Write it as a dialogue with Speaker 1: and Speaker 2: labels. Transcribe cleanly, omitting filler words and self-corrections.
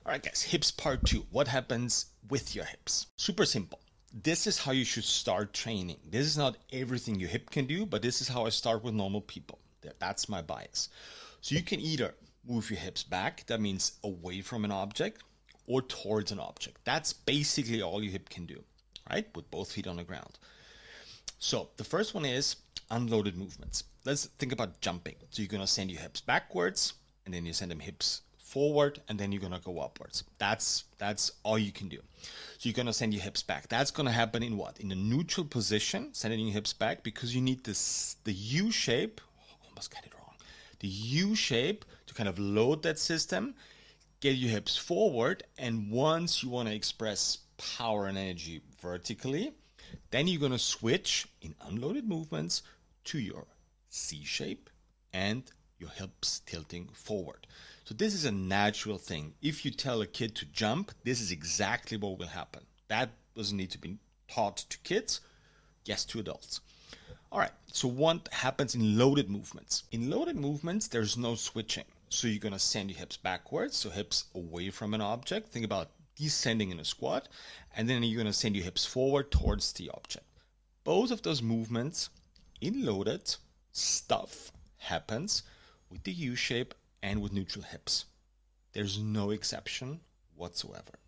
Speaker 1: All right, guys, hips part 2. What happens with your hips? Super simple. This is how you should start training. This is not everything your hip can do, but this is how I start with normal people. That's my bias. So you can either move your hips back, that means away from an object, or towards an object. That's basically all your hip can do, right? With both feet on the ground. So the first one is unloaded movements. Let's think about jumping. So you're gonna send your hips backwards, and then you send them hips forward, and then you're gonna go upwards. That's all you can do. So you're gonna send your hips back. That's gonna happen in what? In a neutral position, sending your hips back, because you need the U shape. Almost got it wrong. The U shape to kind of load that system, get your hips forward, and once you want to express power and energy vertically, then you're going to switch in unloaded movements to your C shape and your hips tilting forward. So this is a natural thing. If you tell a kid to jump, this is exactly what will happen. That doesn't need to be taught to kids, yes, to adults. All right, so what happens in loaded movements? In loaded movements, there's no switching. So you're gonna send your hips backwards, so hips away from an object. Think about descending in a squat, and then you're gonna send your hips forward towards the object. Both of those movements in loaded stuff happens with the U shape and with neutral hips. There's no exception whatsoever.